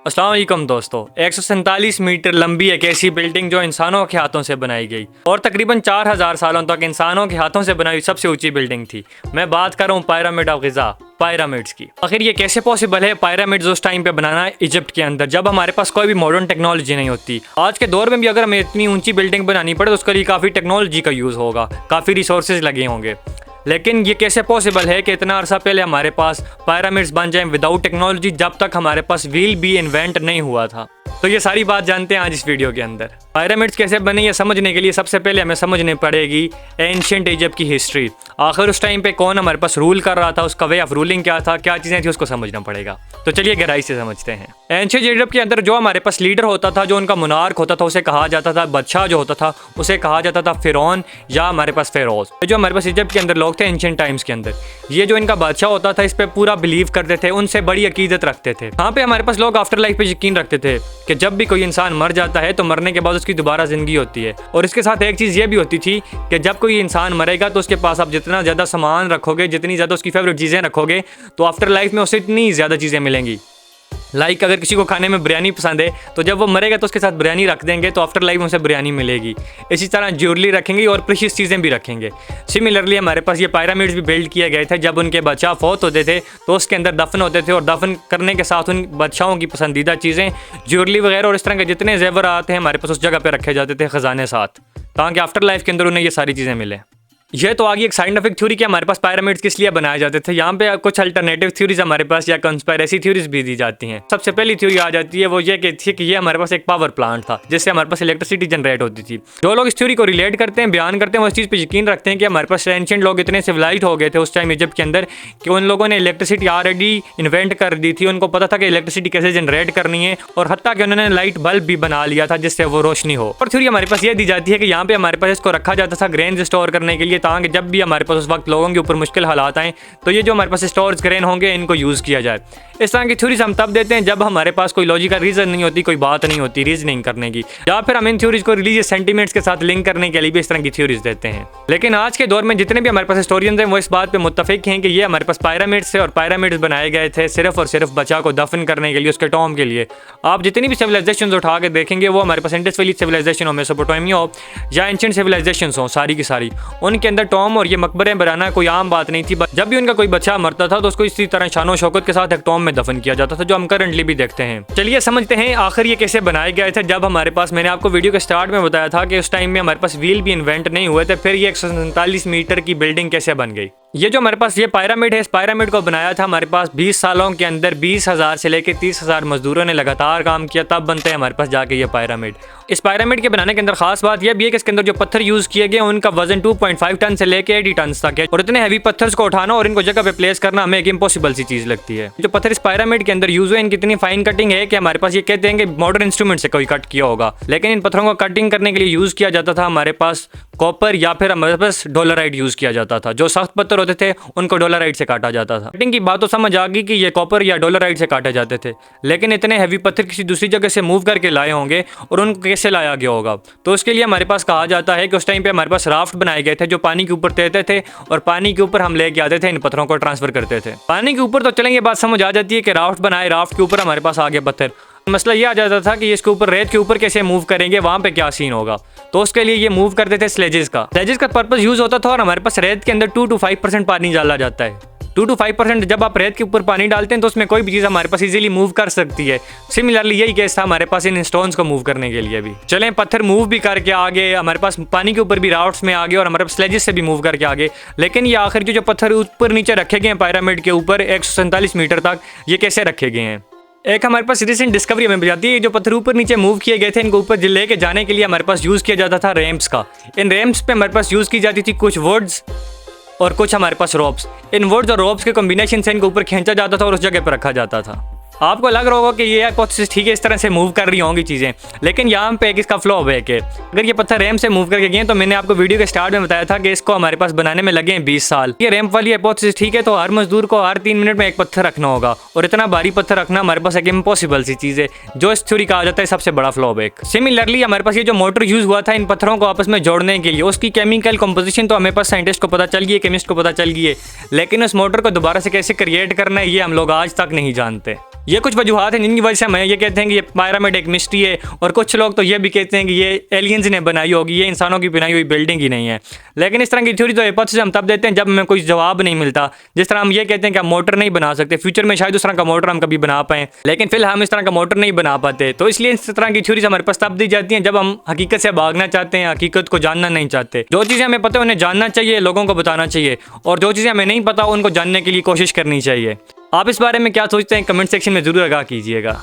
अस्सलाम वालेकुम दोस्तों, 147 मीटर लंबी एक ऐसी बिल्डिंग जो इंसानों के हाथों से बनाई गई और तकरीबन 4000 सालों तक इंसानों के हाथों से बनाई सबसे ऊंची बिल्डिंग थी। मैं बात कर रहा हूँ पिरामिड ऑफ गिज़ा, पिरामिड्स की। आखिर ये कैसे पॉसिबल है पिरामिड्स उस टाइम पे बनाना इजिप्ट के अंदर, जब हमारे पास कोई भी मॉडर्न टेक्नोलॉजी नहीं होती। आज के दौर में भी अगर हमें इतनी ऊंची बिल्डिंग बनानी पड़े तो उसके लिए काफ़ी टेक्नोलॉजी का यूज़ होगा, काफ़ी रिसोर्सेज लगे होंगे। लेकिन ये कैसे पॉसिबल है कि इतना अरसा पहले हमारे पास पिरामिड्स बन जाएं विदाउट टेक्नोलॉजी, जब तक हमारे पास व्हील भी इन्वेंट नहीं हुआ था। तो ये सारी बात जानते हैं आज इस वीडियो के अंदर। पिरामिड्स कैसे बने ये समझने के लिए सबसे पहले हमें समझनी पड़ेगी एंशिएंट इजिप्ट की हिस्ट्री। आखिर उस टाइम पे कौन हमारे पास रूल कर रहा था, उसका वे ऑफ रूलिंग क्या था, क्या चीज़ें थी, उसको समझना पड़ेगा। तो चलिए गहराई से समझते हैं। एंशिएंट इजिप्ट के अंदर जो हमारे पास लीडर होता था, जो उनका मुनार्क होता था, उसे कहा जाता था बादशाह, जो होता था उसे कहा जाता था फिरौन या हमारे पास फेरोज। जो हमारे पास इजिप्ट के अंदर लोग थे एंशिएंट टाइम्स के अंदर, ये जो इनका बादशाह होता था इस पे पूरा बिलीव करते थे, उनसे बड़ी अकीदत रखते थे। यहाँ पे हमारे पास लोग आफ्टर लाइफ पे यकीन रखते थे कि जब भी कोई इंसान मर जाता है तो मरने के बाद उसकी दोबारा जिंदगी होती है। और इसके साथ एक चीज़ ये भी होती थी कि जब कोई इंसान मरेगा तो उसके पास आप जितना ज़्यादा सामान रखोगे, जितनी ज़्यादा उसकी फेवरेट चीज़ें रखोगे, तो आफ्टर लाइफ में उसे इतनी ज़्यादा चीज़ें मिलेंगी। लाइक अगर किसी को खाने में बिरयानी पसंद है तो जब वो मरेगा तो उसके साथ बिरयानी रख देंगे, तो आफ्टर लाइफ में उसे बिरयानी मिलेगी। इसी तरह ज्वेलरी रखेंगे और प्रेशियस चीज़ें भी रखेंगे। सिमिलरली हमारे पास ये पिरामिड्स भी बिल्ड किए गए थे। जब उनके बादशाह फौत होते थे तो उसके अंदर दफन होते थे, और दफन करने के साथ उन बादशाहों की पसंदीदा चीज़ें, ज्वेलरी वगैरह और इस तरह के जितने जेवर आते हैं हमारे पास उस जगह पर रखे जाते थे खजाने साथ, ताकि आफ्टर लाइफ के अंदर उन्हें ये सारी चीज़ें मिले। ये तो आगे एक साइंटिफिक थ्योरी कि हमारे पास पिरामिड्स किस लिए बनाए जाते थे। यहाँ पे कुछ अल्टरनेटिव थ्योरीज हमारे पास या कंस्पिरेसी थ्योरीज भी दी जाती हैं। सबसे पहली थ्योरी आ जाती है वो ये कहती है कि ये हमारे पास एक पावर प्लांट था जिससे हमारे पास इलेक्ट्रिसिटी जनरेट होती थी। जो लोग इस थ्योरी को रिलेट करते हैं, बयान करते हैं, वो इस चीज़ पे यकीन रखते हैं कि हमारे पास एंशिएंट लोग इतने सिविलाइज्ड हो गए थे उस टाइम इजिप्ट के अंदर कि उन लोगों ने इलेक्ट्रिसिटी ऑलरेडी इन्वेंट कर दी थी। उनको पता था कि इलेक्ट्रिसिटी कैसे जनरेट करनी है, और हत्ता कि उन्होंने लाइट बल्ब भी बना लिया था जिससे वो रोशनी हो। और थ्योरी हमारे पास ये दी जाती है कि यहाँ पे हमारे पास इसको रखा जाता था ग्रेन स्टोर करने के लिए, ताकि जब भी हमारे पास उस वक्त लोगों के ऊपर मुश्किल हालात आए तो ये जो हमारे पास स्टोरेज ग्रेन होंगे इनको यूज़ किया जाए। इस तरह की थ्योरीज हम तब देते हैं जब हमारे पास कोई लॉजिकल रीज़न नहीं होती, कोई बात नहीं होती रीजनिंग करने की, या फिर हम इन थ्योरीज को रिलीजियस सेंटीमेंट्स के साथ लिंक करने के लिए भी इस तरह की थ्योरीज देते हैं। लेकिन आज के दौर में जितने भी हमारे पास हिस्टोरियंस हैं वो इस बात पर मुत्तफिक हैं कि ये हमारे पास पिरामिड्स थे, और पिरामिड्स बनाए गए थे सिर्फ और सिर्फ बच्चा को दफन करने के लिए, उसके टॉम के लिए। आप जितनी भी सिविलाइजेशन उठा के देखेंगे वो हमारे पास इंडस वैली सिविलाइजेशन हो, मेसोपोटामिया हो, या एंशिएंट सिविलाइजेशन हो, सारी की सारी, उनके अंदर टॉम और ये मकबरे बनाना कोई आम बात नहीं थी। जब भी उनका कोई बच्चा मरता था तो उसको इसी तरह शानो शौकत के साथ एक टॉम में दफन किया जाता था, जो हम करंटली भी देखते हैं। चलिए समझते हैं आखिर ये कैसे बनाए गए थे। जब हमारे पास, मैंने आपको वीडियो के स्टार्ट में बताया था कि उस टाइम में हमारे पास व्हील भी इन्वेंट नहीं हुए थे, फिर ये 147 मीटर की बिल्डिंग कैसे बन गई। ये जो हमारे पास ये पिरामिड है, इस पिरामिड को बनाया था हमारे पास 20 सालों के अंदर 20,000 से लेकर 30,000 मजदूरों ने लगातार काम किया, तब बनते हैं हमारे पास जाके ये पिरामिड। इस पिरामिड के बनाने के अंदर खास बात यह भी है कि इसके अंदर जो पत्थर यूज किए गए उनका वजन 2.5 टन से लेकर 80 टन तक है, और इतने हैवी पत्थर्स को उठाना और इनको जगह पे प्लेस करना हमें एक इम्पॉसिबल सी चीज लगती है। जो पत्थर इस पिरामिड के अंदर यूज हुए इनकी इतनी फाइन कटिंग है कि हमारे पास ये कहते हैं कि मॉडर्न इंस्ट्रूमेंट से कोई कट किया होगा, लेकिन इन पत्थरों को कटिंग करने के लिए यूज किया जाता था हमारे पास कॉपर या फिर हमारे पास डोलराइट यूज किया जाता था। जो सख्त पत्थर होते थे उनको डोलराइट से काटा जाता था। कटिंग की बात तो समझ आ गई कि ये कॉपर या डोलराइट से काटे जाते थे, लेकिन इतने हैवी पत्थर किसी दूसरी जगह से मूव करके लाए होंगे, और उनको कैसे लाया गया होगा। तो उसके लिए हमारे पास कहा जाता है कि उस टाइम पे हमारे पास राफ्ट बनाए गए थे जो पानी के ऊपर तैरते थे, और पानी के ऊपर हम लेके आते थे, इन पत्थरों को ट्रांसफर करते थे पानी के ऊपर। तो चलें ये बात समझ आ जाती है कि राफ्ट बनाए, राफ्ट के ऊपर हमारे पास आगे पत्थर। मसला ये आ जाता था कि इसके ऊपर, रेत के ऊपर कैसे मूव करेंगे, वहाँ पे क्या सीन होगा। तो उसके लिए ये मूव करते थे स्लेजेस का पर्पस यूज होता था, और हमारे पास रेत के अंदर 2 to 5% पानी डाला जाता है। 2 to 5% जब आप रेत के ऊपर पानी डालते हैं तो उसमें कोई भी चीज़ हमारे पास इजीली मूव कर सकती है। सिमिलरली यही केस था हमारे पास इन स्टोन्स को मूव करने के लिए भी। चलें पत्थर मूव भी करके आगे, हमारे पास पानी के ऊपर भी राफ्ट्स में आगे, और हमारे पास स्लेजेस से भी मूव करके आगे। लेकिन ये आखिर के जो पत्थर ऊपर नीचे रखे गए हैं पिरामिड के ऊपर 147 मीटर तक, ये कैसे रखे गए हैं। एक हमारे पास रिसेंट डिस्कवरी हमें बताती है जो पत्थर ऊपर नीचे मूव किए गए थे, इनको ऊपर लेके जाने के लिए हमारे पास यूज़ किया जाता था रैम्प्स का। इन रैम्प्स पे हमारे पास यूज़ की जाती थी कुछ वुड्स और कुछ हमारे पास रोप्स। इन वुड्स और रोप्स के कॉम्बिनेशन से इनको ऊपर खींचा जाता था और उस जगह पर रखा जाता था। आपको लग रहा होगा कि ये हाइपोथेसिस ठीक है, इस तरह से मूव कर रही होंगी चीज़ें, लेकिन यहाँ पे एक इसका फ्लॉ है कि अगर ये पत्थर रैम्प से मूव करके गए, तो मैंने आपको वीडियो के स्टार्ट में बताया था कि इसको हमारे पास बनाने में लगे हैं 20 साल। ये रैम्प वाली हाइपोथेसिस ठीक है, तो हर मजदूर को हर 3 मिनट में एक पत्थर रखना होगा, और इतना भारी पत्थर रखना हमारे पास एक इम्पॉसिबल सी चीज़ है, जो इस थ्योरी कहा जाता है सबसे बड़ा फ्लॉ है। सिमिलरली हमारे पास ये जो मोटर यूज हुआ था इन पत्थरों को आपस में जोड़ने के लिए, उसकी केमिकल कंपोजिशन तो हमें पास साइंटिस्ट को पता चल गई है, केमिस्ट को पता चल गई है, लेकिन उस मोटर को दोबारा से कैसे क्रिएट करना है ये हम लोग आज तक नहीं जानते। ये कुछ वजूहात हैं जिनकी वजह से हम ये कहते हैं कि ये पिरामिड एक मिस्ट्री है, और कुछ लोग तो ये भी कहते हैं कि ये एलियंस ने बनाई होगी, ये इंसानों की बनाई हुई बिल्डिंग ही नहीं है। लेकिन इस तरह की थ्योरी तो हिपोथेसिस हम तब देते हैं जब हमें कोई जवाब नहीं मिलता। जिस तरह हम ये कहते हैं कि हम मोटर नहीं बना सकते, फ्यूचर में शायद उस तरह का मोटर हम कभी बना पाएँ, लेकिन फिलहाल हम इस तरह का मोटर नहीं बना पाते। तो इसलिए इस तरह की थ्योरीज हमारे पास तब दी जाती हैं जब हम हकीकत से भागना चाहते हैं, हकीकत को जानना नहीं चाहते। जो चीज़ें हमें पता है उन्हें जानना चाहिए, लोगों को बताना चाहिए, और जो चीज़ें हमें नहीं पता उनको जानने के लिए कोशिश करनी चाहिए। आप इस बारे में क्या सोचते हैं, कमेंट सेक्शन में ज़रूर आगाह कीजिएगा।